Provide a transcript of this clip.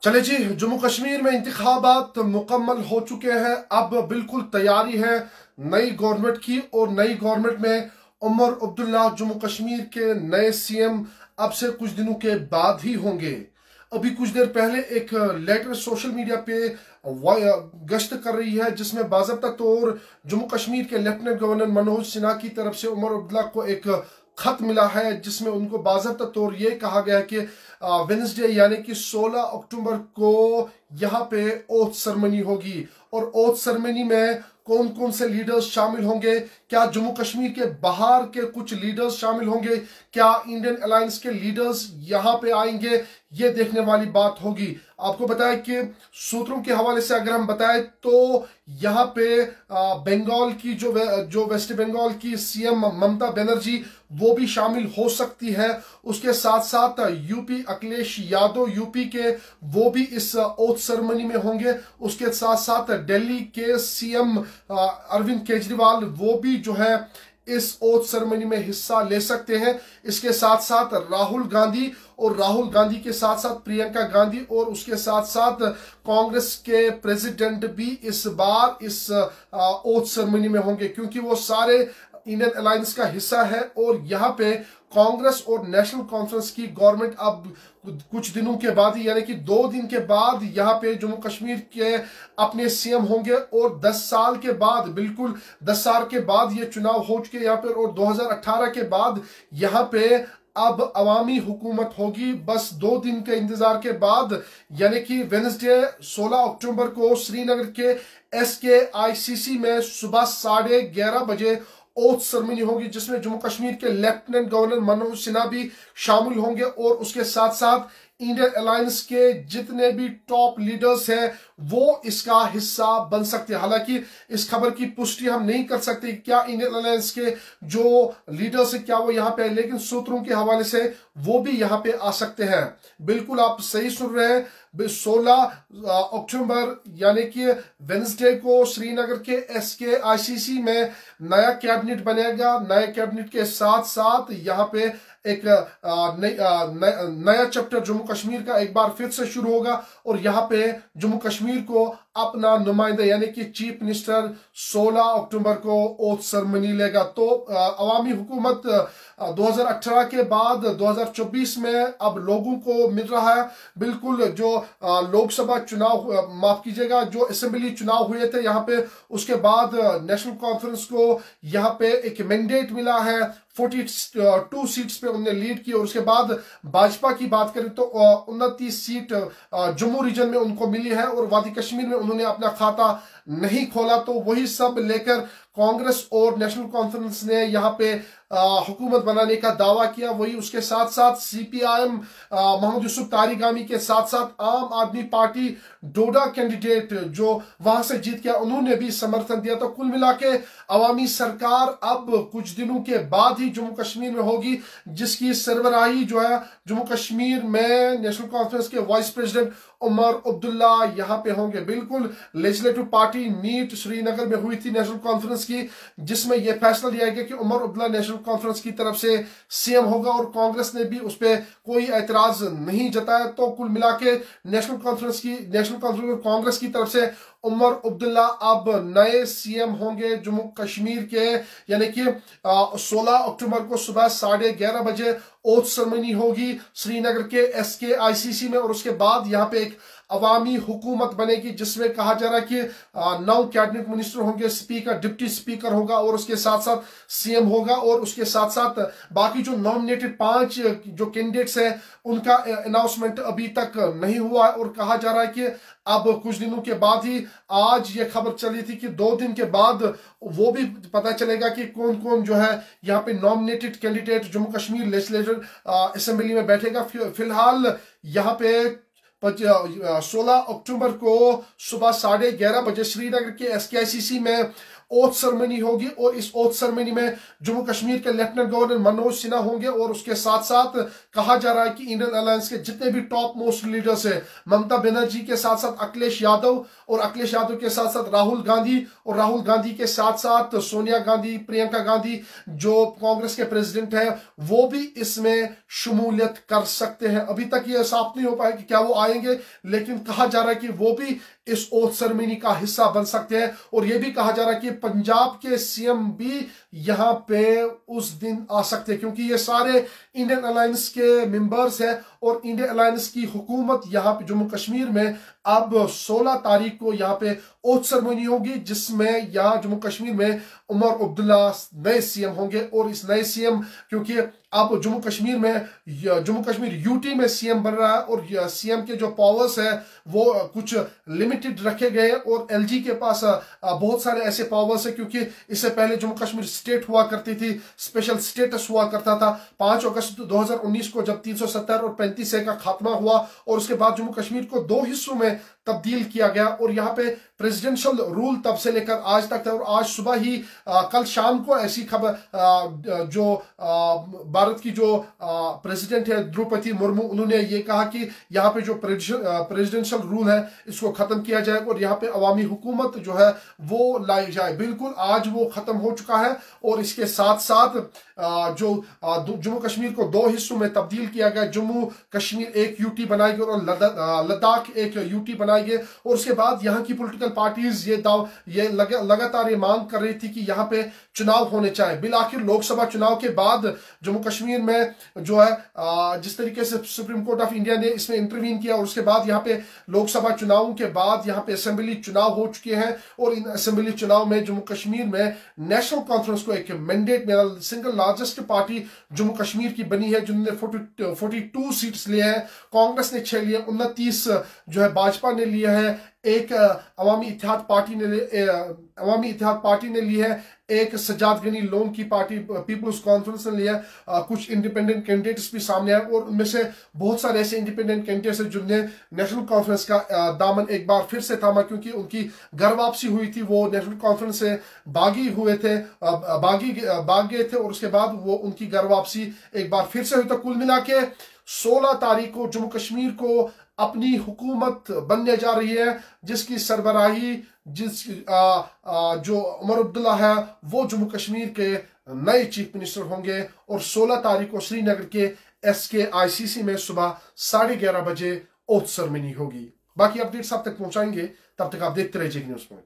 चले जी, जम्मू कश्मीर में इंतखाबात मुकम्मल हो चुके हैं। अब बिल्कुल तैयारी है नई गवर्नमेंट की और नई गवर्नमेंट में उमर अब्दुल्ला जम्मू कश्मीर के नए सीएम अब से कुछ दिनों के बाद ही होंगे। अभी कुछ देर पहले एक लेटर सोशल मीडिया पे गश्त कर रही है जिसमें बाज़ाब्ता तौर जम्मू कश्मीर के लेफ्टिनेंट गवर्नर मनोज सिन्हा की तरफ से उमर अब्दुल्ला को एक खत मिला है जिसमें उनको बाज़ाब्ता तौर ये कहा गया है कि वेडनेसडे यानी कि 16 अक्टूबर को यहाँ पे ओथ सेरेमनी होगी और ओथ सेरेमनी में कौन कौन से लीडर्स शामिल होंगे, क्या जम्मू कश्मीर के बाहर के कुछ लीडर्स शामिल होंगे, क्या इंडियन अलायंस के लीडर्स यहाँ पे आएंगे, ये देखने वाली बात होगी। आपको बताया कि सूत्रों के हवाले से अगर हम बताएं तो यहाँ पे बंगाल की जो वेस्ट बंगाल की सीएम ममता बनर्जी वो भी शामिल हो सकती है। उसके साथ साथ यूपी अखिलेश यादव यूपी के वो भी इस ओथ सेरेमनी में होंगे। उसके साथ साथ दिल्ली के सीएम अरविंद केजरीवाल वो भी जो है इस ओथ सेरेमनी में हिस्सा ले सकते हैं। इसके साथ साथ राहुल गांधी और राहुल गांधी के साथ साथ प्रियंका गांधी और उसके साथ साथ कांग्रेस के प्रेसिडेंट भी इस बार इस ओथ सेरेमनी में होंगे क्योंकि वो सारे इंडियन अलायंस का हिस्सा है। और यहाँ पे कांग्रेस और नेशनल कॉन्फ्रेंस की गवर्नमेंट अब कुछ दिनों के बाद यानी कि 2 दिन के बाद यहाँ पे जम्मू कश्मीर के अपने सीएम होंगे और 10 साल के बाद, बिल्कुल 10 साल के बाद ये चुनाव हो चुके यहाँ पे और 2018 के बाद यहाँ पे अब अवामी हुकूमत होगी। बस 2 दिन के इंतजार के बाद यानी कि वेडनेसडे 16 अक्टूबर को श्रीनगर के SKICC में सुबह 11:30 बजे ओथ सेरेमनी होगी जिसमें जम्मू कश्मीर के लेफ्टिनेंट गवर्नर मनोज सिन्हा भी शामिल होंगे और उसके साथ साथ इंडियन अलायंस के जितने भी टॉप लीडर्स हैं वो इसका हिस्सा बन सकते हैं। हालांकि इस खबर की पुष्टि हम नहीं कर सकते क्या इंडियन अलायंस के जो लीडर्स हैं क्या वो यहाँ पे है, लेकिन सूत्रों के हवाले से वो भी यहाँ पे आ सकते हैं। बिल्कुल आप सही सुन रहे हैं, 16 अक्टूबर यानी कि वेडनेसडे को श्रीनगर के SKICC में नया कैबिनेट बनेगा। नए कैबिनेट के साथ साथ यहाँ पे एक नया चैप्टर जम्मू कश्मीर का एक बार फिर से शुरू होगा और यहाँ पे जम्मू कश्मीर को अपना नुमाइंदा यानी कि चीफ मिनिस्टर 16 अक्टूबर को ओथ सेरेमनी लेगा। तो अवामी हुकूमत 2018 के बाद 2024 में अब लोगों को मिल रहा है। बिल्कुल जो लोकसभा चुनाव, माफ कीजिएगा, जो असेंबली चुनाव हुए थे यहाँ पे, उसके बाद नेशनल कॉन्फ्रेंस को यहाँ पे एक मैंडेट मिला है, 42 सीट्स पे उन्होंने लीड की और उसके बाद भाजपा की बात करें तो 29 सीट जम्मू रीजन में उनको मिली है और वादी कश्मीर में उन्होंने अपना खाता नहीं खोला। तो वही सब लेकर कांग्रेस और नेशनल कॉन्फ्रेंस ने यहाँ पे हुकूमत बनाने का दावा किया। वही उसके साथ साथ CPIM मोहम्मद यूसुफ तारिगामी के साथ साथ आम आदमी पार्टी डोडा कैंडिडेट जो वहां से जीत गया उन्होंने भी समर्थन दिया। तो कुल मिला के अवामी सरकार अब कुछ दिनों के बाद ही जम्मू कश्मीर में होगी जिसकी सरबराही जो है जम्मू कश्मीर में नेशनल कॉन्फ्रेंस के वाइस प्रेसिडेंट उमर अब्दुल्ला यहाँ पे होंगे। बिल्कुल लेजिस्लेटिव पार्टी मीट श्रीनगर में हुई थी नेशनल कॉन्फ्रेंस की जिसमें यह फैसला लिया गया कि उमर अब्दुल्ला नेशनल कॉन्फ्रेंस की तरफ से सीएम होगा और कांग्रेस ने भी उस पर कोई ऐतराज नहीं जताया। तो कुल मिला के नेशनल कॉन्फ्रेंस कांग्रेस की तरफ से उमर अब्दुल्ला अब नए सीएम होंगे जम्मू कश्मीर के, यानी कि 16 अक्टूबर को सुबह 11:30 बजे ओथ सेरेमनी होगी श्रीनगर के SKICC में और उसके बाद यहाँ पे एक अवामी हुकूमत बनेगी जिसमें कहा जा रहा है कि 9 कैबिनेट मिनिस्टर होंगे, स्पीकर, डिप्टी स्पीकर होगा और उसके साथ साथ सीएम होगा और उसके साथ साथ बाकी जो नॉमिनेटेड 5 जो कैंडिडेट्स हैं उनका अनाउंसमेंट अभी तक नहीं हुआ है और कहा जा रहा है कि अब कुछ दिनों के बाद ही, आज ये खबर चली थी कि 2 दिन के बाद वो भी पता चलेगा कि कौन कौन जो है यहाँ पे nominated candidate Jammu Kashmir legislative assembly में बैठेगा। फिलहाल यहाँ पे 16 अक्टूबर को सुबह 11:30 बजे श्रीनगर के SKICC में ओथ सेरेमनी होगी और इस ओथ सेरेमनी में जम्मू कश्मीर के लेफ्टिनेंट गवर्नर मनोज सिन्हा होंगे और उसके साथ साथ कहा जा रहा है कि इंडियन अलायंस के जितने भी टॉप मोस्ट लीडर्स है, ममता बनर्जी के साथ साथ अखिलेश यादव और अखिलेश यादव के साथ साथ राहुल गांधी और राहुल गांधी के साथ साथ सोनिया गांधी, प्रियंका गांधी जो कांग्रेस के प्रेसिडेंट है, वो भी इसमें शमूलियत कर सकते हैं। अभी तक ये साफ नहीं हो पाया कि क्या वो आएंगे, लेकिन कहा जा रहा है कि वो भी इस ओथ सेरेमनी का हिस्सा बन सकते हैं। और यह भी कहा जा रहा है कि पंजाब के सीएम भी यहां पे उस दिन आ सकते हैं, क्योंकि ये सारे इंडियन अलायंस के मेंबर्स हैं और इंडियन अलायंस की हुकूमत यहां पे जम्मू कश्मीर में अब 16 तारीख को यहां पे ओथ सेरेमनी होगी, जिसमें यहां जम्मू कश्मीर में उमर अब्दुल्ला नए सीएम होंगे। और इस नए सीएम, क्योंकि अब जम्मू कश्मीर यूटी में सीएम बन रहा है और सीएम के जो पावर्स है वो कुछ लिमिटेड रखे गए और एलजी के पास बहुत सारे ऐसे पावर्स है, क्योंकि इससे पहले जम्मू कश्मीर स्टेट हुआ करती थी, स्पेशल स्टेटस हुआ करता था। 5 अगस्त 2019 को जब 370 और 35 का खात्मा हुआ और उसके बाद जम्मू कश्मीर को 2 हिस्सों में तब्दील किया गया और यहाँ पे प्रेसिडेंशियल रूल तब से लेकर आज तक था। और आज सुबह ही कल शाम को ऐसी खबर जो भारत की जो प्रेसिडेंट है द्रौपदी मुर्मू, उन्होंने ये कहा कि यहाँ पे जो प्रेसिडेंशियल रूल है इसको खत्म किया जाए और यहाँ पे अवामी हुकूमत जो है वो लाई जाए। बिल्कुल आज वो खत्म हो चुका है और इसके साथ साथ जो जम्मू कश्मीर को 2 हिस्सों में तब्दील किया गया, जम्मू कश्मीर एक यूटी बनाएगी और लद्दाख एक यूटी बनाएगी। और उसके बाद यहाँ की पॉलिटिकल पार्टीज ये लगातार ये मांग कर रही थी कि यहाँ पे चुनाव होने चाहिए। बिलाखिर लोकसभा चुनाव के बाद जम्मू कश्मीर में जो है जिस तरीके से सुप्रीम कोर्ट ऑफ इंडिया ने इसमें इंटरवीन किया और उसके बाद यहाँ पे लोकसभा चुनावों के बाद यहाँ पे असेंबली चुनाव हो चुके हैं और इन असेंबली चुनाव में जम्मू कश्मीर में नेशनल कॉन्फ्रेंस को एक मैंडेट मिला। Single largest party Jammu Kashmir की बनी है जिन्होंने 42 सीट्स लिए हैं। कांग्रेस ने 6 लिए, 29 जो है भाजपा ने लिया है, एक अवामी इत्तेहाद पार्टी ने ली है, एक सज्जाद गनी लोन की पार्टी पीपल्स कॉन्फ्रेंस ने लिया है। कुछ इंडिपेंडेंट कैंडिडेट्स भी सामने आए और उनमें से बहुत सारे ऐसे इंडिपेंडेंट कैंडिडेट्स हैं जिन्होंने नेशनल कॉन्फ्रेंस का दामन एक बार फिर से थामा, क्योंकि उनकी घर वापसी हुई थी, वो नेशनल कॉन्फ्रेंस से भाग गए थे और उसके बाद वो उनकी घर वापसी एक बार फिर से हुई। तो कुल मिला के 16 तारीख को जम्मू कश्मीर को अपनी हुकूमत बनने जा रही है, जिसकी सरबराही जो उमर अब्दुल्ला है वो जम्मू कश्मीर के नए चीफ मिनिस्टर होंगे। और 16 तारीख को श्रीनगर के SKICC में सुबह 11:30 बजे ओथ सेरेमनी होगी। बाकी अपडेट्स आप तक पहुंचाएंगे, तब तक आप देखते रहिए न्यूज़ पॉइंट।